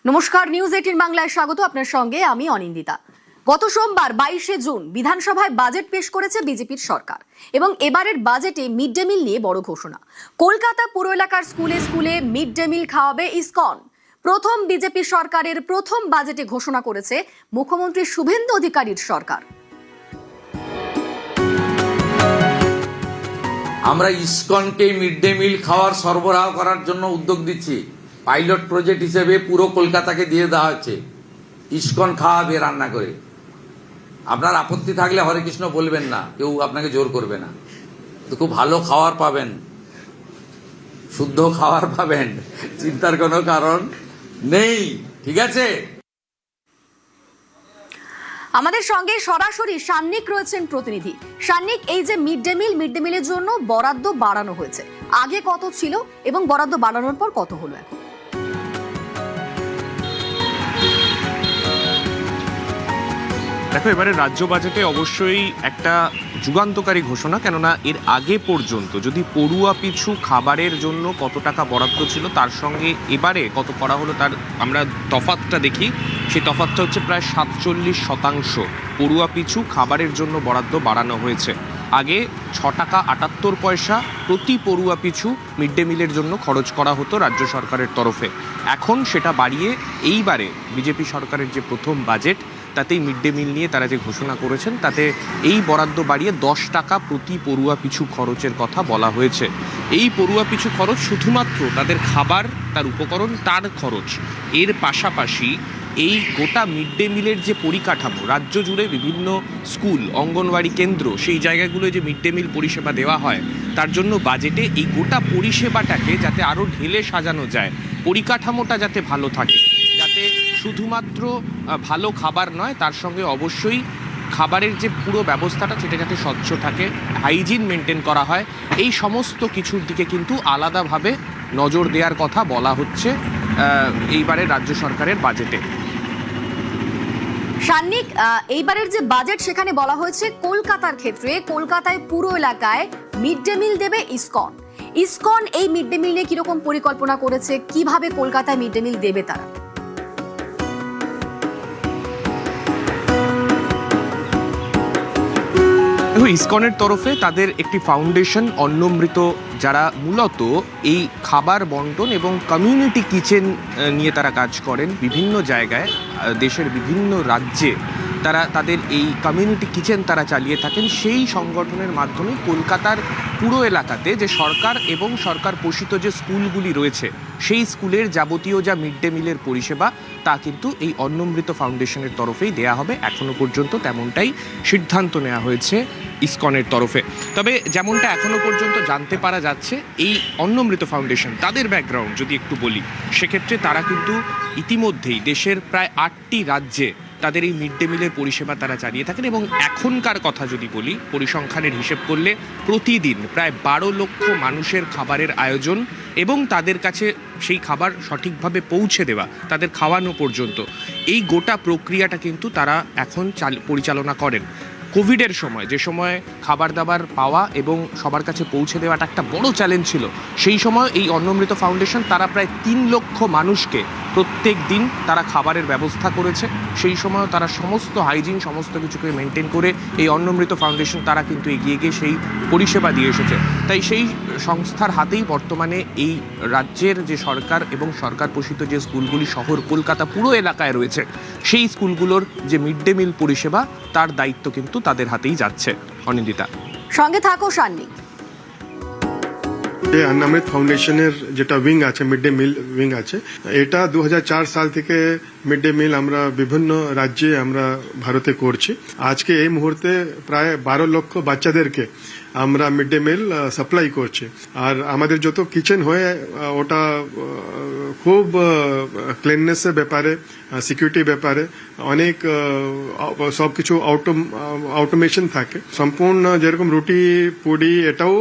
নমস্কার, নিউজ 18 বাংলায় স্বাগত। আপনার সঙ্গে আমি অনিন্দিতা। গত সোমবার 22শে জুন বিধানসভায় বাজেট পেশ করেছে বিজেপির সরকার এবং এবারের বাজেটে মিড ডে মিল নিয়ে বড় ঘোষণা। কলকাতা পুর এলাকার স্কুলে স্কুলে মিড ডে মিল খাওয়াবে ইসকন। প্রথম বিজেপি সরকারের প্রথম বাজেটে ঘোষণা করেছে মুখ্যমন্ত্রী শুভেন্দু অধিকারীর সরকার। আমরা ইসকনকে মিড ডে মিল খাওয়ার সরবরাহ করার জন্য উদ্যোগ দিচ্ছি। পাইলট প্রজেক্ট হিসেবে পুরো কলকাতাকে দিয়ে দেওয়া হচ্ছে, ইসকন খাওয়াবে রান্না করে। আপনার আপত্তি থাকলে হরে কৃষ্ণ বলবেন না, কেউ আপনাকে জোর করবে না। তো খুব ভালো খাবার পাবেন, শুদ্ধ খাবার পাবেন, চিন্তার কোনো কারণ নেই, ঠিক আছে? আমাদের সঙ্গে সরাসরি সান্নিক রয়েছেন প্রতিনিধি। সান্নিক, এই যে মিড ডে মিলের জন্য বরাদ্দ বাড়ানো হয়েছে, আগে কত ছিল এবং বরাদ্দ বাড়ানোর পর কত হলো এখন? দেখো, এবারে রাজ্য বাজেটে অবশ্যই একটা যুগান্তকারী ঘোষণা, কেননা এর আগে পর্যন্ত যদি পড়ুয়া পিছু খাবারের জন্য কত টাকা বরাদ্দ ছিল তার সঙ্গে এবারে কত করা হলো তার আমরা তফাৎটা দেখি। সেই তফাৎটা হচ্ছে প্রায় 47% পড়ুয়া পিছু খাবারের জন্য বরাদ্দ বাড়ানো হয়েছে। আগে 6 টাকা 78 পয়সা প্রতি পড়ুয়া পিছু মিড ডে মিলের জন্য খরচ করা হতো রাজ্য সরকারের তরফে। এখন সেটা বাড়িয়ে এইবারে বিজেপি সরকারের যে প্রথম বাজেট, তাতেই মিড ডে মিল নিয়ে তারা যে ঘোষণা করেছেন তাতে এই বরাদ্দ বাড়িয়ে 10 টাকা প্রতি পড়ুয়া পিছু খরচের কথা বলা হয়েছে। এই পড়ুয়া পিছু খরচ শুধুমাত্র তাদের খাবার, তার উপকরণ, তার খরচ। এর পাশাপাশি এই গোটা মিড ডে মিলের যে পরিকাঠামো, রাজ্য জুড়ে বিভিন্ন স্কুল, অঙ্গনওয়াড়ি কেন্দ্র, সেই জায়গাগুলোয় যে মিড ডে মিল পরিষেবা দেওয়া হয়, তার জন্য বাজেটে এই গোটা পরিষেবাটাকে যাতে আরও ঢেলে সাজানো যায়, পরিকাঠামোটা যাতে ভালো থাকে, যাতে শুধুমাত্র ভালো খাবার নয়, তার সঙ্গে অবশ্যই খাবারের যে পুরো ব্যবস্থাটা সেটা যাতে স্বচ্ছ থাকে, হাইজিন মেনটেন করা হয়, এই সমস্ত কিছুর দিকে কিন্তু আলাদাভাবে নজর দেওয়ার কথা বলা হচ্ছে এইবারের রাজ্য সরকারের বাজেটে। সান্নিক, এইবারের যে বাজেট সেখানে বলা হয়েছে কলকাতার ক্ষেত্রে কলকাতায় পুরো এলাকায় মিড ডে মিল দেবে ইসকন। এই মিড ডে মিল নিয়ে কিরকম পরিকল্পনা করেছে, কিভাবে কলকাতায় মিড ডে মিল দেবে তারা? ইসকনের তরফে তাদের একটি ফাউন্ডেশন অন্নমৃত, যারা মূলত এই খাবার বন্টন এবং কমিউনিটি কিচেন নিয়ে তারা কাজ করেন বিভিন্ন জায়গায়, দেশের বিভিন্ন রাজ্যে তারা তাদের এই কমিউনিটি কিচেন তারা চালিয়ে থাকেন। সেই সংগঠনের মাধ্যমে কলকাতার পুরো এলাকাতে যে সরকার এবং সরকার পোষিত যে স্কুলগুলি রয়েছে, সেই স্কুলের যাবতীয় যা মিড ডে মিলের পরিষেবা তা কিন্তু এই অন্নমৃত ফাউন্ডেশনের তরফেই দেয়া হবে। এখনো পর্যন্ত তেমনটাই সিদ্ধান্ত নেওয়া হয়েছে ইসকনের তরফে। তবে যেমনটা এখনো পর্যন্ত জানতে পারা যাচ্ছে, এই অন্নমৃত ফাউন্ডেশন, তাদের ব্যাকগ্রাউন্ড যদি একটু বলি, সেক্ষেত্রে তারা কিন্তু ইতিমধ্যেই দেশের প্রায় 8টি রাজ্যে তাদের এই মিড ডে মিলের পরিষেবা তারা চালিয়ে থাকেন এবং এখনকার কথা যদি বলি, পরিসংখ্যানের হিসেব করলে প্রতিদিন প্রায় 12 লক্ষ মানুষের খাবারের আয়োজন এবং তাদের কাছে সেই খাবার সঠিকভাবে পৌঁছে দেওয়া, তাদের খাওয়ানো পর্যন্ত, এই গোটা প্রক্রিয়াটা কিন্তু তারা এখন পরিচালনা করেন। কোভিডের সময়, যে সময় খাবার দাবার পাওয়া এবং সবার কাছে পৌঁছে দেওয়াটা একটা বড় চ্যালেঞ্জ ছিল, সেই সময় এই অন্নমৃত ফাউন্ডেশন তারা প্রায় 3 লক্ষ মানুষকে প্রত্যেক দিন তারা খাবারের ব্যবস্থা করেছে। সেই সময়ও তারা সমস্ত হাইজিন, সমস্ত কিছুকে মেনটেন করে এই অন্নমৃত ফাউন্ডেশন তারা কিন্তু এগিয়ে গিয়ে সেই পরিষেবা দিয়ে এসেছে। তাই সেই সংস্থার হাতেই বর্তমানে এই রাজ্যের যে সরকার এবং সরকার পোষিত যে স্কুলগুলি শহর কলকাতা পুরো এলাকায় রয়েছে, সেই স্কুলগুলোর যে মিড ডে মিল পরিষেবা তার দায়িত্ব কিন্তু তাদের হাতেই যাচ্ছে। অনিন্দিতা, সঙ্গে থাকো সান্নিক। অন্নমৃত ফাউন্ডেশনের যেটা উইং আছে, মিড ডে মিল উইং আছে, এটা 2004 সাল থেকে মিড ডে মিল আমরা বিভিন্ন রাজ্যে আমরা ভারতে করছি। আজকে এই মুহূর্তে প্রায় 12 লক্ষ বাচ্চাদেরকে আমরা মিড ডে মিল সাপ্লাই করছি। আর আমাদের যত কিচেন হয় ওটা খুব ক্লিননেসের ব্যাপারে, সিকিউরিটি ব্যাপারে অনেক সবকিছু অটোমেশন থাকে। সম্পূর্ণ যেরকম রুটি পুরি এটাও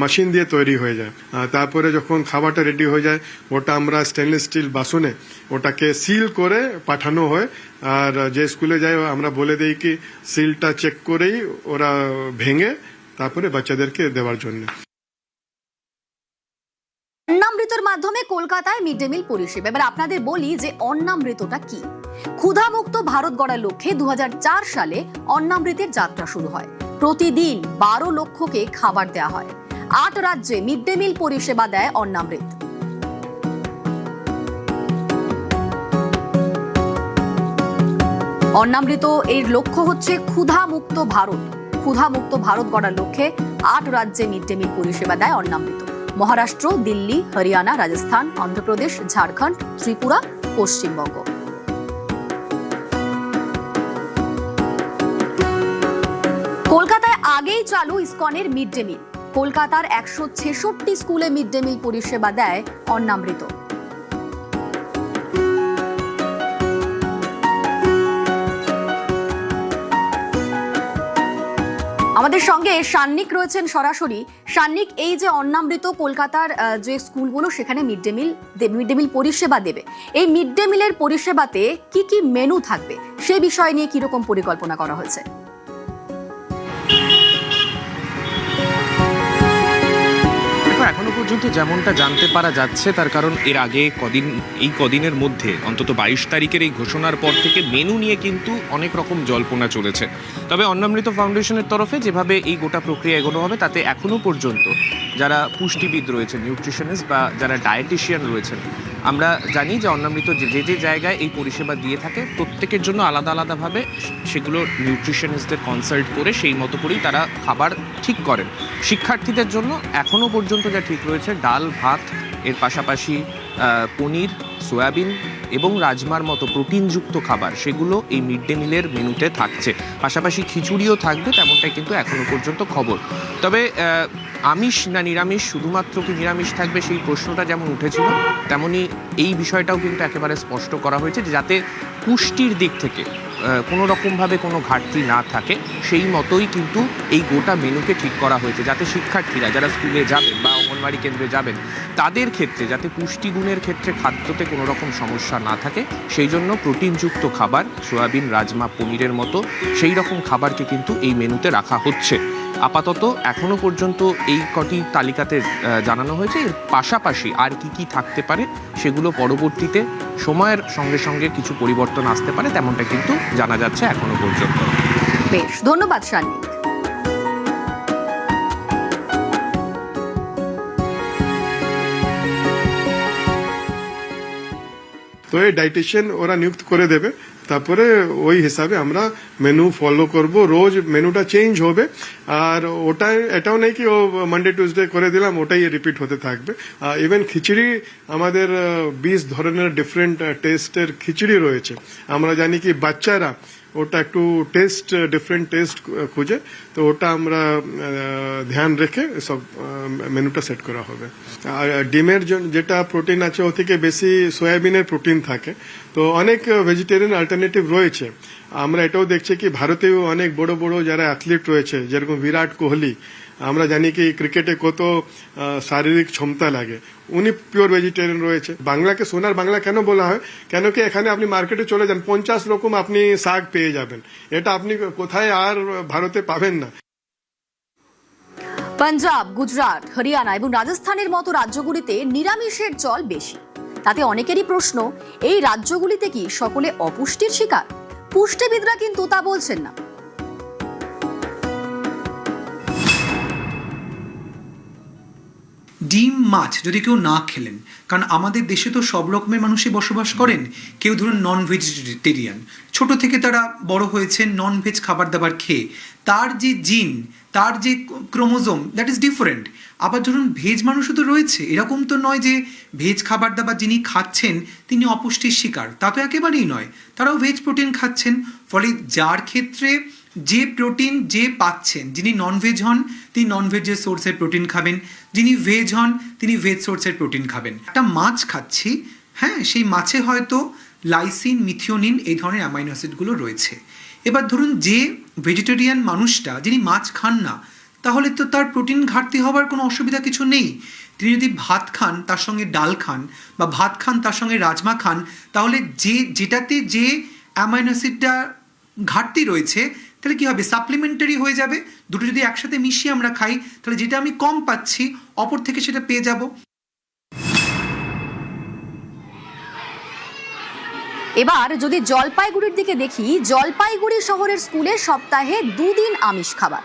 মেশিন দিয়ে তৈরি হয়ে যায়। তারপরে যখন খাবারটা রেডি হয়ে যায়, ওটা আমরা স্টেনলেস স্টিল বাসনে ওটাকে সিল করে পাঠানো হয়। আর যে স্কুলে যায় আমরা বলে দিই কি সিলটা চেক করেই ওরা ভেঙে তারপরে বাচ্চাদেরকে দেওয়ার জন্য। অন্নামৃতর মাধ্যমে কলকাতায় মিড ডে মিল পরিষেবা। এবার আপনাদের বলি যে অন্নামৃতটা কি। ক্ষুধামুক্ত ভারত গড়ার লক্ষ্যে 2004 সালে অন্নামৃতের যাত্রা শুরু হয়। প্রতিদিন 12 লক্ষকে খাবার দেওয়া হয়। 8 রাজ্যে মিড ডে মিল পরিষেবা দেয় অন্নামৃত। অন্নামৃত এর লক্ষ্য হচ্ছে ক্ষুধামুক্ত ভারত। ক্ষুধামুক্ত ভারত গড়ার লক্ষ্যে 8 রাজ্যে মিড ডে মিল পরিষেবা দেয় অন্নামৃত। মহারাষ্ট্র, দিল্লি, হরিয়ানা, রাজস্থান, অন্ধ্রপ্রদেশ, ঝাড়খণ্ড, ত্রিপুরা, পশ্চিমবঙ্গ। কলকাতায় আগেই চালু ইসকনের মিড ডে মিল। কলকাতার 166 স্কুলে মিড ডে মিল পরিষেবা দেয় অন্নামৃত। আমাদের সঙ্গে সান্নিক রয়েছেন সরাসরি। সান্নিক, এই যে অন্নামৃত কলকাতার যে স্কুলগুলো সেখানে মিড ডে মিল পরিষেবা দেবে, এই মিড ডে মিলের পরিষেবাতে কি কি মেনু থাকবে সে বিষয় নিয়ে কিরকম পরিকল্পনা করা হয়েছে? এখনো পর্যন্ত যেমনটা জানতে পারা যাচ্ছে, তার কারণ এর আগে কদিনের মধ্যে অন্তত 22 তারিখের এই ঘোষণার পর থেকে মেনু নিয়ে কিন্তু অনেক রকম জল্পনা চলেছে। তবে অন্নামৃত ফাউন্ডেশনের তরফে যেভাবে এই গোটা প্রক্রিয়া এগোনো হবে, তাতে এখনো পর্যন্ত যারা পুষ্টিবিদ রয়েছেন, নিউট্রিশনিস্ট বা যারা ডায়েটিশিয়ান রয়েছেন, আমরা জানি যে অন্নামৃত যে জায়গায় এই পরিষেবা দিয়ে থাকে প্রত্যেকের জন্য আলাদা আলাদাভাবে সেগুলো নিউট্রিশনিস্টদের কনসাল্ট করে সেই মতো করেই তারা খাবার ঠিক করেন। শিক্ষার্থীদের জন্য এখনও পর্যন্ত যা ঠিক রয়েছে, ডাল ভাত, এর পাশাপাশি পনির, সয়াবিন এবং রাজমার মতো প্রোটিনযুক্ত খাবার, সেগুলো এই মিড ডে মিলের মেনুতে থাকছে। পাশাপাশি খিচুড়িও থাকবে, তেমনটাই কিন্তু এখনো পর্যন্ত খবর। তবে আমিষ না নিরামিষ, শুধুমাত্র কি নিরামিষ থাকবে সেই প্রশ্নটা যেমন উঠেছিল, তেমনি এই বিষয়টাও কিন্তু একেবারে স্পষ্ট করা হয়েছে যে যাতে পুষ্টির দিক থেকে কোনো রকমভাবে কোনো ঘাটতি না থাকে, সেই মতোই কিন্তু এই গোটা মেনুকে ঠিক করা হয়েছে, যাতে শিক্ষার্থীরা যারা স্কুলে যাবেন বা অঙ্গনওয়াড়ি কেন্দ্রে যাবেন তাদের ক্ষেত্রে যাতে পুষ্টিগুণের ক্ষেত্রে খাদ্যতে কোনো রকম সমস্যা না থাকে, সেই জন্য প্রোটিনযুক্ত খাবার, সয়াবিন, রাজমা, পনিরের মতো সেই রকম খাবারকে কিন্তু এই মেনুতে রাখা হচ্ছে। আপাতত এখনো পর্যন্ত এই কটি তালিকাতে জানানো হয়েছে। এর পাশাপাশি আর কি থাকতে পারে সেগুলো পরবর্তীতে সময়ের সঙ্গে সঙ্গে কিছু পরিবর্তন আসতে পারে, তেমনটা কিন্তু জানা যাচ্ছে এখনো পর্যন্ত। বেশ, ধন্যবাদ সান্নিক। তো এই ডায়েটিশিয়ান ওরা নিযুক্ত করে দেবে, তারপরে ওই হিসাবে আমরা মেনু ফলো করব। রোজ মেনুটা চেঞ্জ হবে, আর এটাও নেই কি ও মানডে টুইসডে করে দিলাম ওটাই রিপিট হতে থাকবে। ইভেন খিচুড়ি আমাদের 20 ধরনের ডিফারেন্ট টেস্টের খিচুড়ি রয়েছে। আমরা জানি কি বাচ্চারা ওটা একটু ডিফারেন্ট টেস্ট খুঁজে, তো ওটা আমরা ধ্যান রেখে সব মেনুটা সেট করা হবে। আর ডিমের যেটা প্রোটিন আছে ও থেকে বেশি সয়াবিনের প্রোটিন থাকে, তো অনেক ভেজিটেরিয়ান অল্টারনেটিভ রয়েছে। আমরা এটাও দেখছি কি ভারতেও অনেক বড় বড় যারা অ্যাথলিট রয়েছে, যেরকম বিরাট কোহলি, আমরা জানি কি ক্রিকেটে কত শারীরিক ক্ষমতা লাগে, উনি পিওর ভেজিটেরিয়ান রয়েছে। বাংলাকে সোনার বাংলা কেন বলা হয়? কেন কি এখানে আপনি মার্কেটে চলে যান 50 রকম আপনি শাক পেয়ে যাবেন, এটা আপনি কোথায় আর ভারতে পাবেন না। পাঞ্জাব, গুজরাট, হরিয়ানা এবং রাজস্থানের মতো রাজ্যগুলিতে নিরামিষের চল বেশি। তাতে অনেকেরই প্রশ্ন, এই রাজ্যগুলিতে কি সকলে অপুষ্টির শিকার? পুষ্টিবিদরা কিন্তু তা বলছেন না। ডিম মাছ যদি কেউ না খেলেন, কারণ আমাদের দেশে তো সব রকমের মানুষই বসবাস করেন। কেউ ধরুন নন ভেজিটেরিয়ান, ছোট থেকে তারা বড় হয়েছেন নন ভেজ খাবার দাবার খেয়ে, তার যে জিন, তার যে ক্রোমোজোম, দ্যাট ইজ ডিফারেন্ট। আবার ধরুন ভেজ মানুষও তো রয়েছে, এরকম তো নয় যে ভেজ খাবার দাবার যিনি খাচ্ছেন তিনি অপুষ্টির শিকার, তা তো একেবারেই নয়। তারাও ভেজ প্রোটিন খাচ্ছেন, ফলে যার ক্ষেত্রে যে প্রোটিন যে পাচ্ছেন, যিনি নন ভেজ হন তিনি নন ভেজের সোর্সের প্রোটিন খাবেন, যিনি ভেজ হন তিনি ভেজ সোর্সের প্রোটিন খাবেন। একটা মাছ খাচ্ছি, হ্যাঁ, সেই মাছে হয়তো লাইসিন, মিথিওনিন এই ধরনের অ্যামাইনো অ্যাসিডগুলো রয়েছে। এবার ধরুন যে ভেজিটেরিয়ান মানুষটা যিনি মাছ খান না, তাহলে তো তার প্রোটিন ঘাটতি হওয়ার কোনো অসুবিধা কিছু নেই। তিনি যদি ভাত খান তার সঙ্গে ডাল খান, বা ভাত খান তার সঙ্গে রাজমা খান, তাহলে যেটাতে যে অ্যামাইনো অ্যাসিডটা ঘাটতি রয়েছে তাহলে কি হবে, সাপ্লিমেন্টারি হয়ে যাবে। দুটো যদি একসাথে মিশিয়ে আমরা খাই, তাহলে যেটা আমি কম পাচ্ছি অপর থেকে সেটা পেয়ে যাব। এবার যদি জলপাইগুড়ির দিকে দেখি, জলপাইগুড়ি শহরের স্কুলে সপ্তাহে 2 দিন আমিষ খাবার।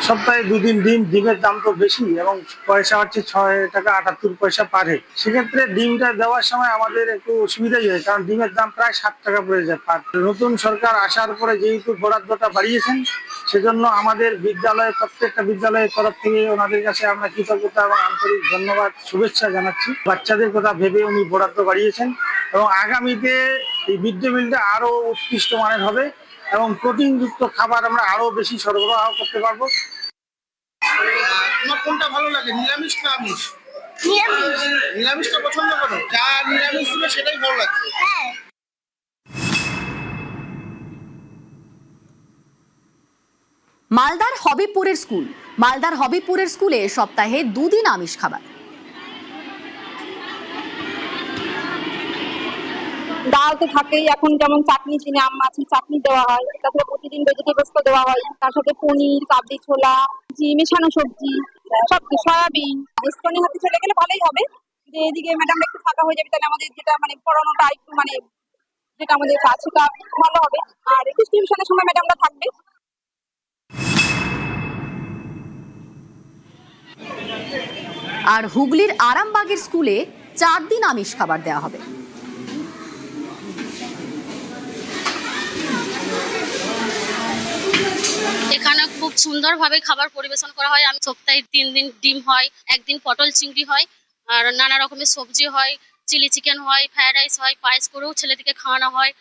সপ্তাহে 2 দিন ডিমের দাম তো বেশি এবং পয়সা হচ্ছে 6 টাকা 78 পয়সা পার হেড। সেক্ষেত্রে ডিমটা দেওয়ার সময় আমাদের একটু অসুবিধাই হয়, কারণ ডিমের দাম প্রায় 7 টাকা পড়ে যায় পার। নতুন সরকার আসার পরে যেহেতু বরাদ্দটা বাড়িয়েছেন, সেজন্য আমাদের বিদ্যালয়ে প্রত্যেকটা বিদ্যালয়ের তরফ থেকে ওনাদের কাছে আমরা কৃতজ্ঞতা এবং আন্তরিক ধন্যবাদ শুভেচ্ছা জানাচ্ছি। বাচ্চাদের কথা ভেবে উনি বরাদ্দ বাড়িয়েছেন এবং আগামীতে এই মিড ডে মিলটা আরো উৎকৃষ্ট মানের হবে এবং প্রোটিনযুক্ত খাবার আমরা আরো বেশি সরবরাহ করতে পারবো। তোমার কোনটা ভালো লাগে, নিরামিষ না আমিষ? নিরামিষটা পছন্দ করো? যা নিরামিষ ছিল সেটাই ভালো লাগছে। মালদার হবিপুরের স্কুলে সপ্তাহে 2 দিন আমিষ খাবার। ডাল তো থাকেই, এখন যেমন চাটনি দিনে আম মাছের চাটনি দেওয়া হয়, তারপরে প্রতিদিন ভেজিটেবলস তো দেওয়া হয়, তার সাথে পনির, কাবলি ছোলা, মেশানো সবজি, সব সয়াবিন। স্কুলের হাতে চলে গেলে ভালোই হবে, যে এদিকে ম্যাডাম একটু ফাঁকা হয়ে যাবে, তাহলে আমাদের যেটা পড়ানোটা একটু যেটা আমাদের কাজ সেটা ভালো হবে। আর ডিস্ট্রিবিউশনের সময় ম্যাডামরা থাকবে। আর হুগলির আরামবাগের স্কুলে 4 দিন আমিষ খাবার দেওয়া হবে। এখানে খুব সুন্দরভাবে খাবার পরিবেশন করা হয়। আমি সপ্তাহে 3 দিন ডিম হয়, 1 দিন পটল চিংড়ি হয়, আর নানা রকমের সবজি হয়, চিলি চিকেন হয়, ফ্রাইড রাইস হয়, পায়েস করেও ছেলেদেরকে খাওয়ানো হয়।